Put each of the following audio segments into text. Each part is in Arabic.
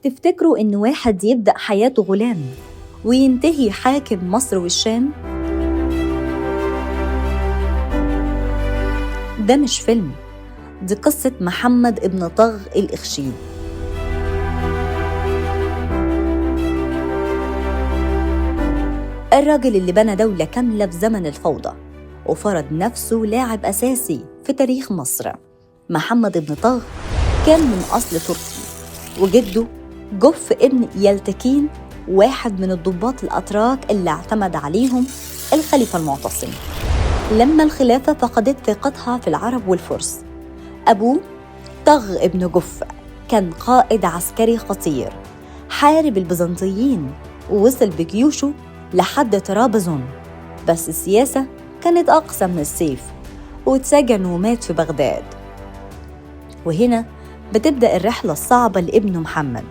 تفتكروا إن واحد يبدأ حياته غلام وينتهي حاكم مصر والشام؟ ده مش فيلم، دي قصة محمد ابن طغ الإخشيد. الراجل اللي بنى دولة كاملة في زمن الفوضى وفرض نفسه لاعب أساسي في تاريخ مصر. محمد ابن طغ كان من أصل تركي، وجده جف ابن يلتكين واحد من الضباط الأتراك اللي اعتمد عليهم الخليفة المعتصم لما الخلافة فقدت ثقتها في العرب والفرس. أبوه طغ ابن جف كان قائد عسكري خطير، حارب البيزنطيين ووصل بجيوشه لحد طرابزون، بس السياسة كانت أقسى من السيف واتسجن ومات في بغداد. وهنا بتبدأ الرحلة الصعبة لابنه محمد.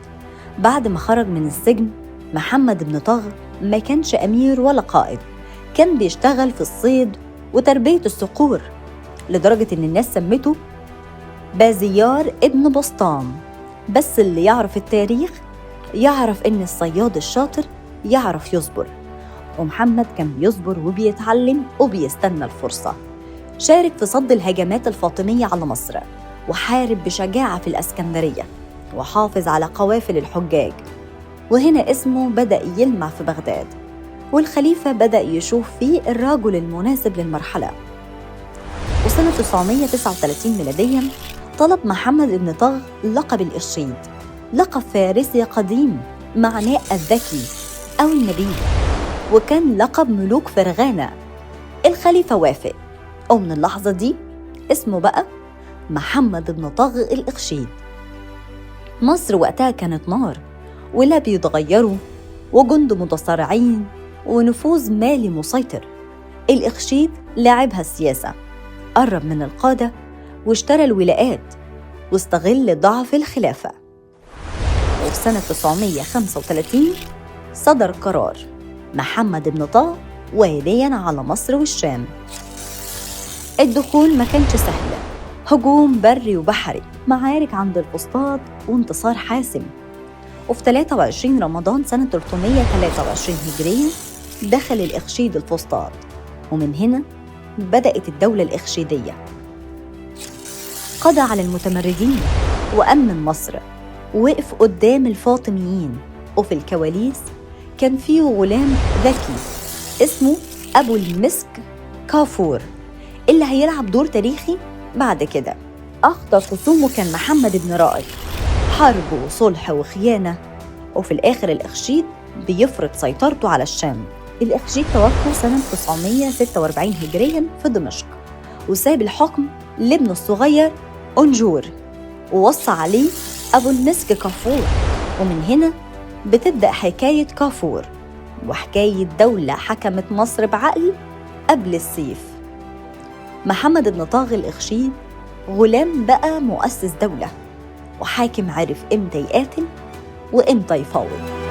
بعد ما خرج من السجن، محمد بن طغ ما كانش أمير ولا قائد، كان بيشتغل في الصيد وتربية الصقور، لدرجة إن الناس سمته بازيار ابن بسطام. بس اللي يعرف التاريخ يعرف إن الصياد الشاطر يعرف يصبر، ومحمد كان بيصبر وبيتعلم وبيستنى الفرصة. شارك في صد الهجمات الفاطمية على مصر، وحارب بشجاعة في الإسكندرية، وحافظ على قوافل الحجاج. وهنا اسمه بدأ يلمع في بغداد، والخليفة بدأ يشوف فيه الرجل المناسب للمرحلة. وسنة 939 ميلادياً طلب محمد بن طغ لقب الإخشيد، لقب فارسي قديم معناه الذكي أو النبي، وكان لقب ملوك فرغانة. الخليفة وافق، ومن اللحظة دي اسمه بقى محمد بن طغ الإخشيد. مصر وقتها كانت نار، ولا بيتغيروا، وجند متصارعين، ونفوذ مالي مسيطر. الإخشيد لعبها السياسة، قرب من القادة واشترى الولاءات، واستغل ضعف الخلافة. وفي سنة 935 صدر قرار محمد بن طغ والياً على مصر والشام. الدخول ما كانش سهل، هجوم بري وبحري، معارك عند الفسطاط، وانتصار حاسم. وفي 23 رمضان سنة 323 هجرية دخل الإخشيد الفسطاط، ومن هنا بدأت الدولة الإخشيدية. قضى على المتمردين وأمن مصر، ووقف قدام الفاطميين. وفي الكواليس كان فيه غلام ذكي اسمه أبو المسك كافور، اللي هيلعب دور تاريخي بعد كده. أخطر خصومه كان محمد بن رائد، حرب وصلح وخيانة. وفي الآخر الإخشيد بيفرض سيطرته على الشام. الإخشيد توفى سنة 946 هجرياً في دمشق، وساب الحكم لابنه الصغير أنجور، ووصى عليه أبو المسك كافور. ومن هنا بتبدأ حكاية كافور، وحكاية دولة حكمت مصر بعقل قبل السيف. محمد بن طغ الإخشيد غلام بقى مؤسس دولة، وحاكم عارف إمتى يقاتل وإمتى يفاوض.